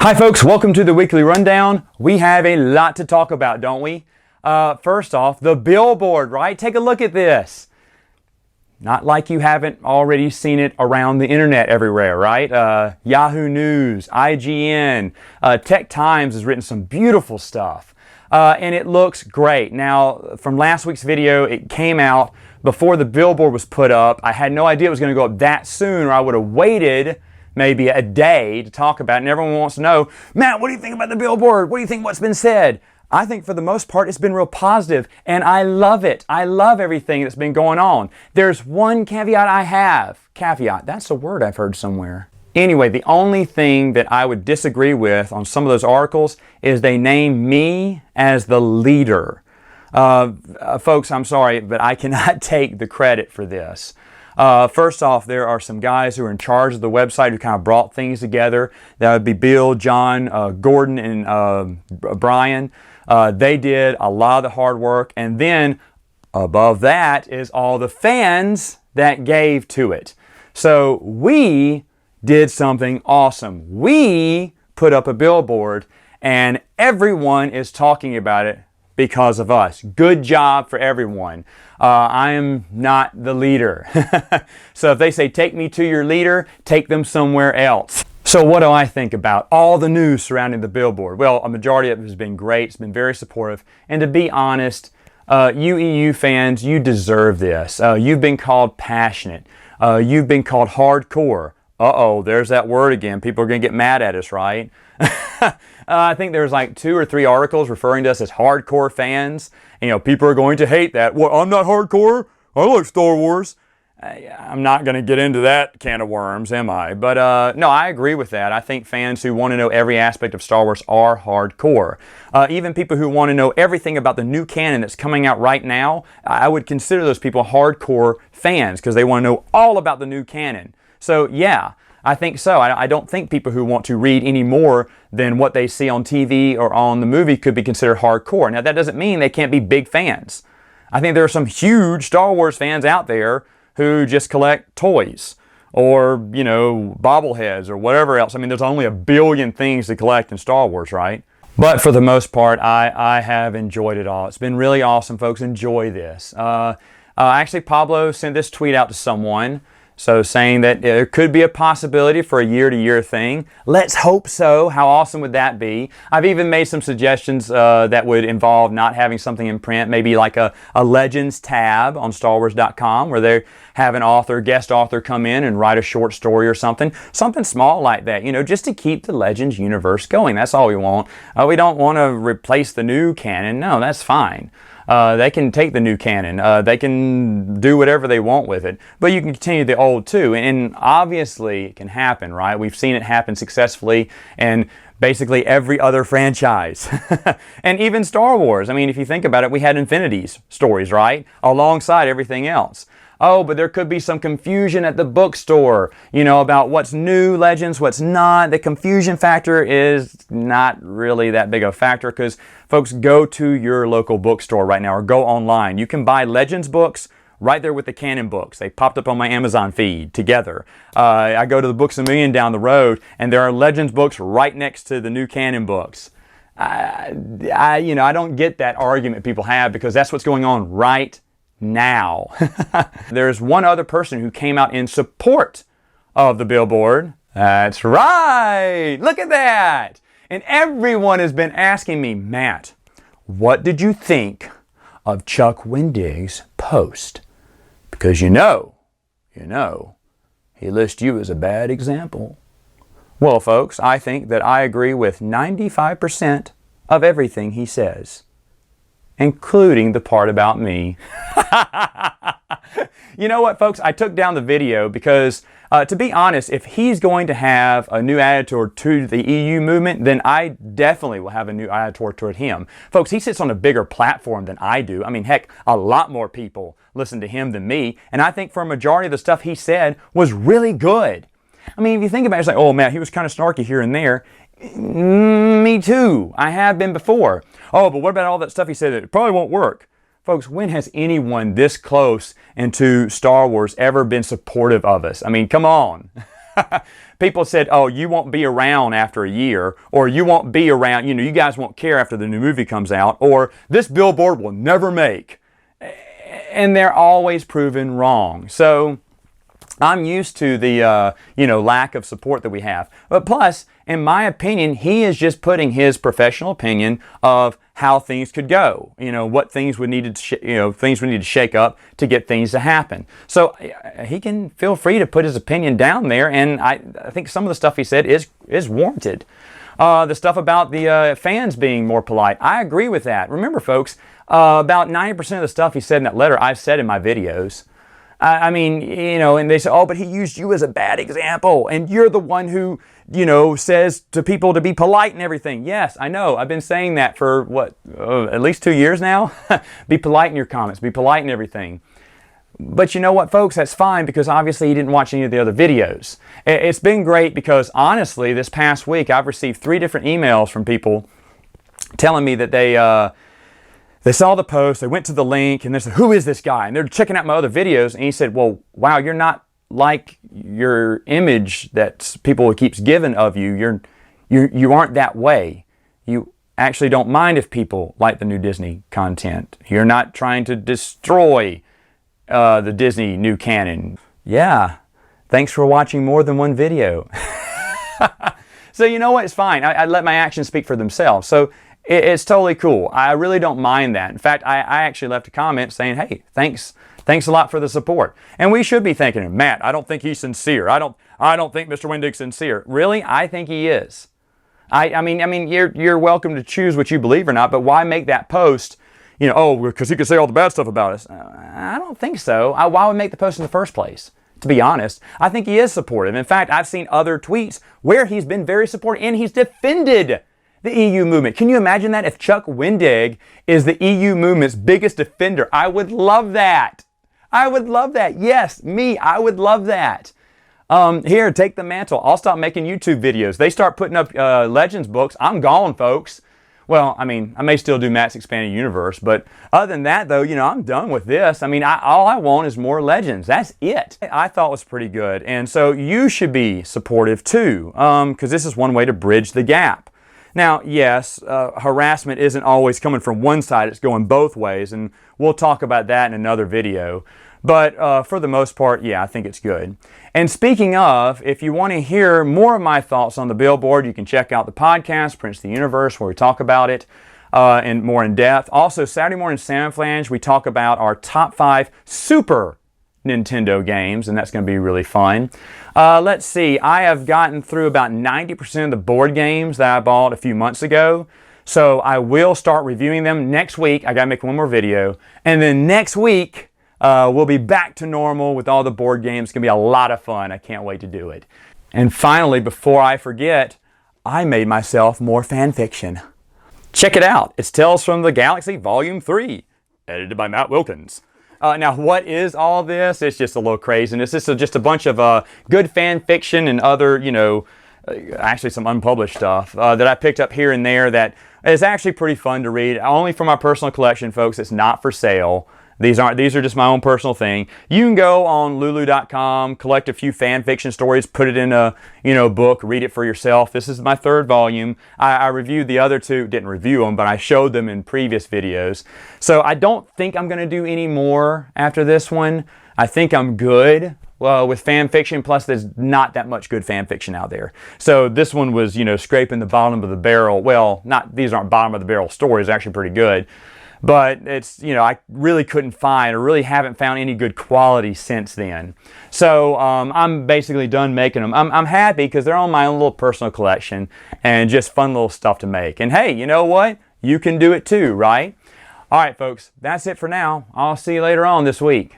Hi folks, welcome to the Weekly Rundown. We have a lot to talk about, don't we? First off, the Billboard, right? Take a look at this. Not like you haven't already seen it around the internet everywhere, right? Yahoo News, IGN, Tech Times has written some beautiful stuff. And it looks great. Now, from last week's video, it came out before the Billboard was put up. I had no idea it was going to go up that soon, or I would have waited maybe a day to talk about it. And everyone wants to know, Matt, what do you think about the Billboard? What do you think what's been said? I think for the most part it's been real positive, and I love it. I love everything that's been going on. There's one caveat I have. Caveat, that's a word I've heard somewhere. Anyway, the only thing that I would disagree with on some of those articles is they name me as the leader. Folks, I'm sorry, but I cannot take the credit for this. First off, there are some guys who are in charge of the website who kind of brought things together. That would be Bill, John, Gordon, and Brian. They did a lot of the hard work. And then above that is all the fans that gave to it. So we did something awesome. We put up a billboard and everyone is talking about it because of us. Good job for everyone. I am not the leader. So if they say, take me to your leader, take them somewhere else. So what do I think about all the news surrounding the Billboard? Well, a majority of it has been great. It's been very supportive. And to be honest, you EU fans, you deserve this. You've been called passionate. You've been called hardcore. Uh-oh, there's that word again. People are going to get mad at us, right? I think there's like 2 or 3 articles referring to us as hardcore fans. You know, people are going to hate that. Well, I'm not hardcore. I like Star Wars. I'm not going to get into that can of worms, am I? But no, I agree with that. I think fans who want to know every aspect of Star Wars are hardcore. Even people who want to know everything about the new canon that's coming out right now, I would consider those people hardcore fans because they want to know all about the new canon. So yeah, I think so. I don't think people who want to read any more than what they see on TV or on the movie could be considered hardcore. Now, that doesn't mean they can't be big fans. I think there are some huge Star Wars fans out there who just collect toys or, you know, bobbleheads or whatever else. I mean, there's only a billion things to collect in Star Wars, right? But for the most part, I have enjoyed it all. It's been really awesome, folks. Enjoy this. Actually, Pablo sent this tweet out to someone. So saying that there could be a possibility for a year-to-year thing. Let's hope so. How awesome would that be? I've even made some suggestions that would involve not having something in print, maybe like a Legends tab on StarWars.com where they have an guest author come in and write a short story or something. Something small like that, you know, just to keep the Legends universe going. That's all we want. We don't want to replace the new canon. No, that's fine. They can take the new canon. They can do whatever they want with it. But you can continue the old too. And obviously it can happen, right? We've seen it happen successfully in basically every other franchise. And even Star Wars. I mean, if you think about it, we had Infinity's stories, right? Alongside everything else. Oh, but there could be some confusion at the bookstore, you know, about what's new Legends, what's not. The confusion factor is not really that big of a factor because folks, go to your local bookstore right now or go online. You can buy Legends books right there with the canon books. They popped up on my Amazon feed together. I go to the Books A Million down the road and there are Legends books right next to the new canon books. I don't get that argument people have because that's what's going on right now. There's one other person who came out in support of the Billboard. That's right! Look at that! And everyone has been asking me, Matt, what did you think of Chuck Wendig's post? Because you know, he lists you as a bad example. Well, folks, I think that I agree with 95% of everything he says, including the part about me. You know what, folks? I took down the video because, to be honest, if he's going to have a new attitude to the EU movement, then I definitely will have a new attitude toward him. Folks, he sits on a bigger platform than I do. I mean, heck, a lot more people listen to him than me. And I think for a majority of the stuff he said was really good. I mean, if you think about it, it's like, oh, man, he was kind of snarky here and there. Me too. I have been before. Oh, but what about all that stuff he said that it probably won't work? Folks, when has anyone this close into Star Wars ever been supportive of us? I mean, come on. People said, oh, you won't be around after a year, or you won't be around, you guys won't care after the new movie comes out, or this billboard will never make. And they're always proven wrong. So I'm used to the lack of support that we have. But plus, in my opinion, he is just putting his professional opinion of how things could go. What things would need to shake up to get things to happen. So he can feel free to put his opinion down there, and I think some of the stuff he said is warranted. The stuff about the fans being more polite, I agree with that. Remember, folks, about 90% of the stuff he said in that letter, I've said in my videos. I mean, and they say, oh, but he used you as a bad example, and you're the one who, says to people to be polite and everything. Yes, I know. I've been saying that for, at least 2 years now? Be polite in your comments. Be polite in everything. But you know what, folks? That's fine, because obviously you didn't watch any of the other videos. It's been great because, honestly, this past week, I've received 3 different emails from people telling me that they saw the post, they went to the link, and they said, who is this guy? And they're checking out my other videos, and he said, well, wow, you're not like your image that people keeps giving of you. You aren't that way. You actually don't mind if people like the new Disney content. You're not trying to destroy the Disney new canon. Yeah, thanks for watching more than one video. So you know what? It's fine. I let my actions speak for themselves. So it's totally cool. I really don't mind that. In fact, I actually left a comment saying, hey, thanks a lot for the support. And we should be thanking him. Matt, I don't think he's sincere. I don't think Mr. Wendig's sincere. Really? I think he is. I mean, you're welcome to choose what you believe or not, but why make that post, because he could say all the bad stuff about us? I don't think so. Why would make the post in the first place? To be honest, I think he is supportive. In fact, I've seen other tweets where he's been very supportive and he's defended the EU movement. Can you imagine that? If Chuck Wendig is the EU movement's biggest defender, I would love that. I would love that. Yes, me, I would love that. Here, take the mantle. I'll stop making YouTube videos. They start putting up Legends books. I'm gone, folks. Well, I mean, I may still do Matt's Expanded Universe, but other than that, though, I'm done with this. I mean, all I want is more Legends. That's it. I thought was pretty good. And so you should be supportive, too, because this is one way to bridge the gap. Now, yes, harassment isn't always coming from one side. It's going both ways, and we'll talk about that in another video. But for the most part, yeah, I think it's good. And speaking of, if you want to hear more of my thoughts on the Billboard, you can check out the podcast, Prince of the Universe, where we talk about it and more in depth. Also, Saturday Morning Sam Flange, we talk about our top 5 Super Nintendo games, and that's going to be really fun. Let's see, I have gotten through about 90% of the board games that I bought a few months ago. So I will start reviewing them next week. I got to make one more video. And then next week, we'll be back to normal with all the board games. It's going to be a lot of fun. I can't wait to do it. And finally, before I forget, I made myself more fan fiction. Check it out. It's Tales from the Galaxy Volume 3, edited by Matt Wilkins. Now, what is all this? It's just a little craziness. This is just a bunch of good fan fiction and other, actually some unpublished stuff that I picked up here and there that is actually pretty fun to read. Only for my personal collection, folks. It's not for sale. These are just my own personal thing. You can go on lulu.com, collect a few fan fiction stories, put it in a book, read it for yourself. This is my 3rd volume. I reviewed the other 2, didn't review them, but I showed them in previous videos. So I don't think I'm going to do any more after this one. I think I'm good with fan fiction, plus there's not that much good fan fiction out there. So this one was, scraping the bottom of the barrel. Well, these aren't bottom of the barrel stories, actually pretty good. But it's, I really couldn't find, or really haven't found any good quality since then. So I'm basically done making them. I'm happy because they're on my own little personal collection and just fun little stuff to make. And hey, you know what? You can do it too, right? All right, folks, that's it for now. I'll see you later on this week.